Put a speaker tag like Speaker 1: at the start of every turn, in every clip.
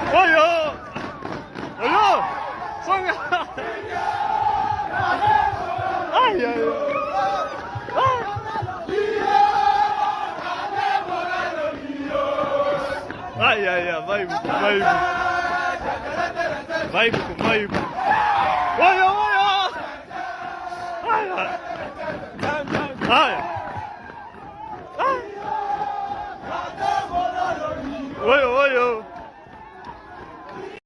Speaker 1: Oyo! Oyo! Songa! Ay, ay, ay, ay, ay, vai, vai, vai, vai, oyo, oyo, ay, ay, oyo, oyo.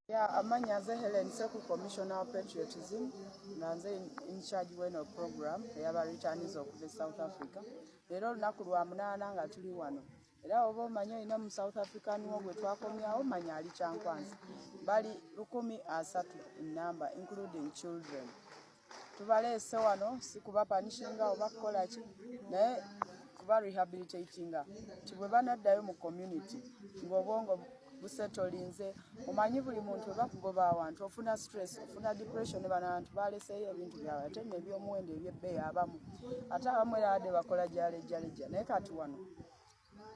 Speaker 2: Yeah, amanya nze Helen Seku, Commissioner of Patriotism, nga nze in charge w'eno program ey'aba returnees okuva South Africa. Leero olunaku lwa munaana nga tuli wano. Era oba omanyi olina mu South Africa niwo gwe twakomyawo manya ali Kyankwanzi. Bali 130 in number, including children. Tubaleese wano si kuba panishinga oba kukola ki, naye kuba rehabilitatinga. Nti bwe banaddayo mu community ng'obwongo busetolinze, omanyi buli muntu oba kugoba awantu ofuna stress, ofuna depression, bano abantu baleseeyo ebintu byabwe ate n'ebyomuwendo ebyebbeeyi abamu. Ate abamu era badde bakola gyalejjalejja, naye kati wano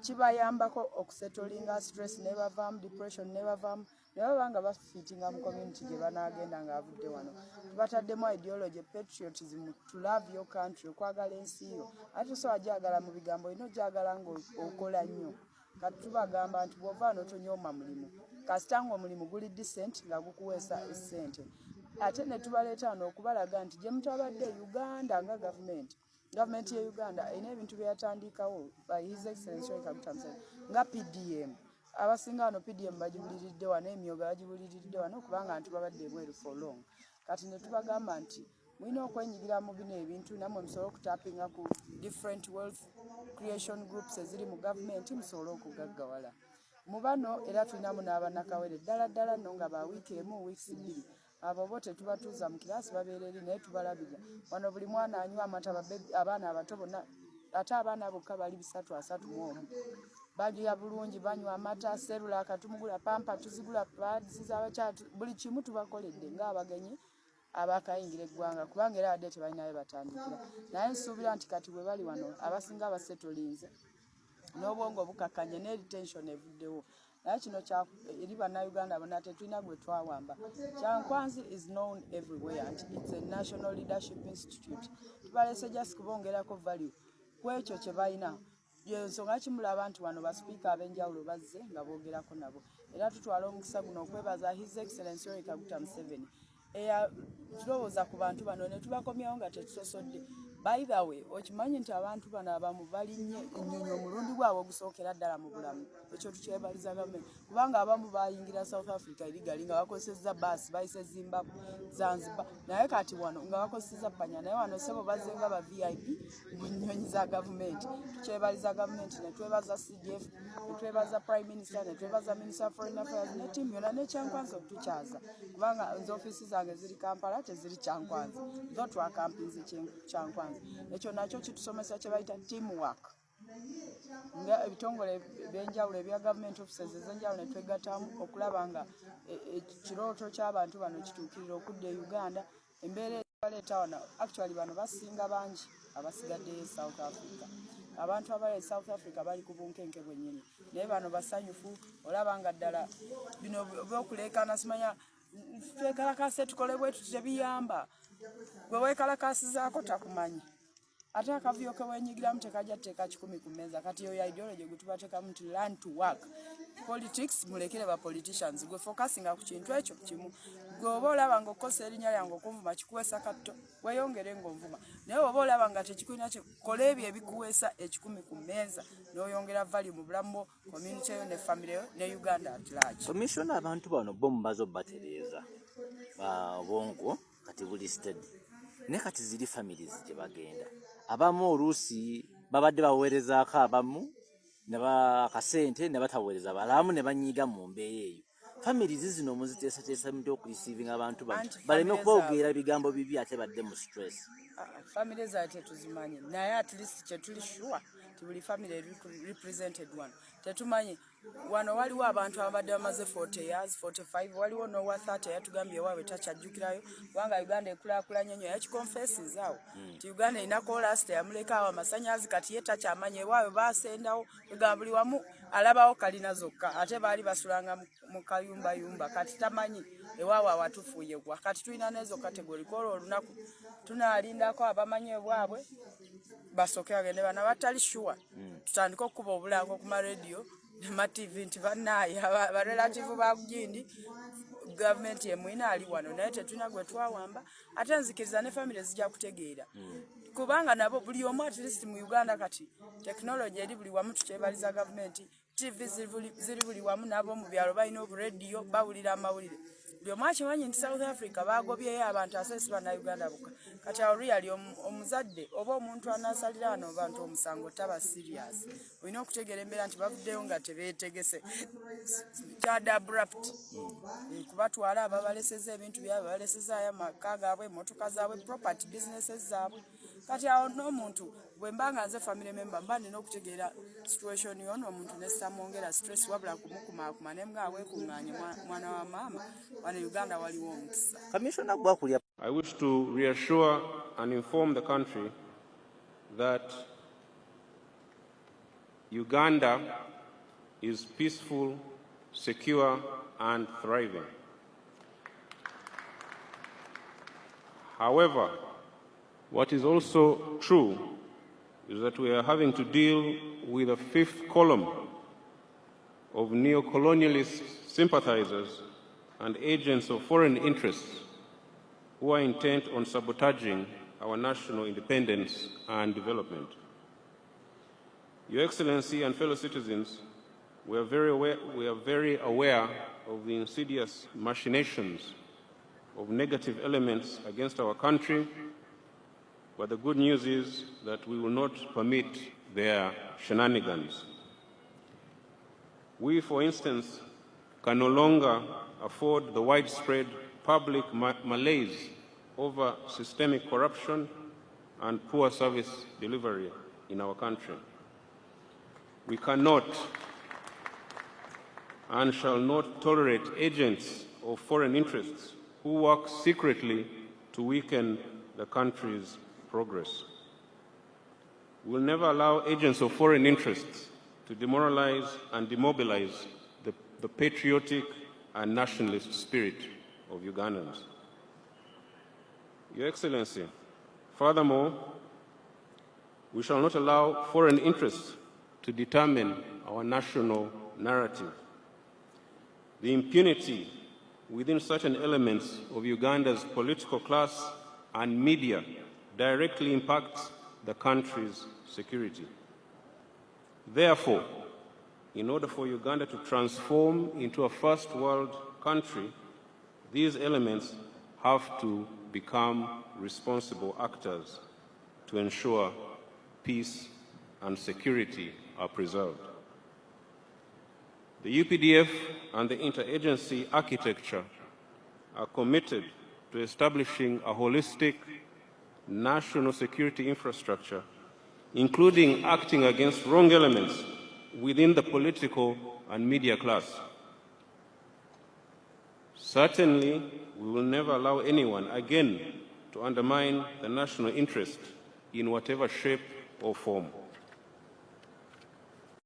Speaker 2: kibayambako okusetolinga stress ne bavaamu, depression ne bavaamu, ne baba nga bafiitinga mu community gye banaagenda ng'avudde wano. Tubataddemu ideology, patriotism, to love your country, okwagala ensi yo. Ate tosobola gyagala mu bigambo, olina ogyagala ng'okola nnyo. Kati tubagamba nti bw'ova wano tonyooma mulimu, kasita ng'omulimu guli decent nga gukuweesa essente. Ate ne tubaleeta wano okubalaga nti gye mutabadde Uganda nga gavumenti ye Uganda erina ebintu bye yatandikawo by His Excellency Yoweri Kaguta Museveni nga PDM. Abasinga wano PDM bagibuliridde wano, emyoga bagibuliridde wano kubanga nti babadde ebweru for long. Kati ne tubagamba nti mulina okwenyigira mu bino ebintu, nammwe musobole okutapinga ku different wealth creation groups eziri mu gavumenti, musobole okugaggawala. Mu bano era tulinamu n'abanakawere ddala nno nga ba wiiki emu, wiiki 2. Abo bo tetubatuuza mu kiraasi babeera eri naye tubalabira. Wano buli mwana anywa amata, abaana abato bonna, ate abaana bokka bali 331. Balya bulungi, banywa amata, serula akatumugula, pampa tuzigula, pads z'abakyala, buli kimu tubakoledde ng'abagenyi abakayingira eggwanga kubanga era badde tebalinayo batandikira. Naye nsuubira nti kati bwe bali wano abasinga basetolinze n'obwongo bukakkanye ne retention evuddewo. Naye kino eri bannayuganda bonna tetulina gwe twawamba. Kyankwanzi is known everywhere and it's a national leadership institute. Tubaleese just kubongerako value ku ekyo kye balina. Ensonga kimulaba nti wano basipiika ab'enjawulo bazze nga boogerako nabo. Era tutwala omukisa guno okwebaza His Excellency Yoweri Kaguta Museveni tulowooza ku bantu bano ne tubakomyawo nga tetusosodde. By the way, okimanyi nti abantu bano abamu balinnye ennyonyi omulundi gwabwe ogusookera ddala mu bulamu. Ekyo tukyebaliza gavumenti kubanga abamu bayingira South Africa erigali nga bakozesezza baasi bayise Zimbabwe, Zanzibar, naye kati wano nga bakozesezza ppanya, naye wano sebo bazze nga ba VIP mu nnyonyi za gavumenti. Tukyebaliza gavumenti ne twebaza CDF, ne twebaza Prime Minister, ne twebaza Minister of Foreign Affairs ne ttiimu yonna ne Kyankwanzi okutukyaza kubanga nze ofiisi zange ziri Kampala teziri Kyankwanzi, zo twakampinzi Kyankwanzi. Ekyo nakyo kitusomesa kye bayita teamwork. Nga ebitongole ebyenjawulo ebya government offices ez'enjawulo ne twegattamu okulaba nga ekirooto ky'abantu bano kituukirira okudda e Uganda. Embeera ebaleeta wano actually bano basinga bangi abasigaddeyo South Africa. Abantu abali South Africa bali ku bunkenke bwennyini, naye bano basanyufu. Olaba nga ddala bino by'okuleekaana simanya twekalakaase tukole bwetu tebiyamba. Gwe weekalakaasizaako takumanyi. Ate akavuyo ke weenyigiramu tekajja tteeka 10 ku mmeeza. Kati yo ya ideology gwe tubateekamu nti learn to work. Politics mulekere ba politicians, gwe focusinga ku kintu ekyo kimu. Gwe oba olaba ng'okosa erinnya lyange okunvuma kikuweesa katto, weeyongere ng'onvuma. Naye oba olaba nga tekikulina kola ebyo ebikuweesa 10 ku mmeeza n'oyongera value mu bulamu bwo, community yo ne family yo ne Uganda at large.
Speaker 3: Commissioner, abantu bano bo mubazo batereeza bongo kati buli steady ne kati ziri families gye bagenda. Abamu oluusi babadde baweerezaako abamu ne bakasente ne bataweereza balamu ne banyiiga mu mbeera eyo. Families zino muziteesateesa mu okurisiivinga abantu bano baleme okwogeera ebigambo bibi ate badde mu stress.
Speaker 2: Families ate tuzimanyi naye at least kye tuli sure ti buli family represented one. Tetumanyi wano waliwo abantu abadde bamaze 40 years 45 waliwo nowa 30 yatugambye waabwe takyajjukirayo kubanga Uganda ekulaakulanye nnyo yakikonfesiza awo nti Uganda erina kolasite yamuleka awo amasannyalaze kati ye takyamanye waabwe baasendawo egamba buli wamu alabawo kalina zokka ate baali basulanga mu kayumbayumba kati tamanyi ewaawo awatufuuye gwa kati tulina n'ezo kategori koolwo olunaku tunaalindako abamanyi ebwabwe basooke bagende bana batali shuwa tutandika okukuba obulango ku marediyo ma TV nti bannaaye abarelativu ba Bugindi gavumenti yemwina ali wano naye tetulina gwe twawamba ate nzikiriza ne famire zijja kutegeera kubanga nabo buli omu at least mu Uganda kati tekinologi eri buli wamu tukyebaliza gavumenti TV ziri buli wamu nabo mu byalo balina oburediyo bawulira amawulire buli omu akimanyi nti South Africa bagobyeyo abantu asesi bannayuganda bokka kati awo really omuzadde oba omuntu anasalira wano abantu omusango taba serious olina okutegeera embeera nti bavuddeyo nga tebeetegese kyada abrupt kubatwala ababaleseza ebintu byabwe babalesezaayo amaka gaabwe emmotoka zaabwe property businesses zaabwe kati awo n'omuntu bwe mbanga nze family member mba nina okutegeera situation yono omuntu nesamwongera stress wabula kumukumaakuma ne mga weekuŋŋaanye mwana wa maama wano Uganda waliwo omukisa.
Speaker 3: Commissioner gwakulya.
Speaker 4: I wish to reassure and inform the country that Uganda is peaceful, secure, and thriving. However, what is also true is that we are having to deal with a fifth column of neo-colonialist sympathizers and agents of foreign interests who are intent on sabotaging our national independence and development. Your Excellency and fellow citizens, we are very aware of the insidious machinations of negative elements against our country, but the good news is that we will not permit their shenanigans. We, for instance, can no longer afford the widespread public malaise over systemic corruption and poor service delivery in our country. We cannot and shall not tolerate agents of foreign interests who work secretly to weaken the country's progress. We will never allow agents of foreign interests to demoralize and demobilize the patriotic and nationalist spirit of Ugandans. Your Excellency, furthermore, we shall not allow foreign interests to determine our national narrative. The impunity within certain elements of Uganda's political class and media directly impacts the country's security. Therefore, in order for Uganda to transform into a first world country, these elements have to become responsible actors to ensure peace and security are preserved. The UPDF and the interagency architecture are committed to establishing a holistic national security infrastructure, including acting against wrong elements within the political and media class. Certainly, we will never allow anyone again to undermine the national interest in whatever shape or form.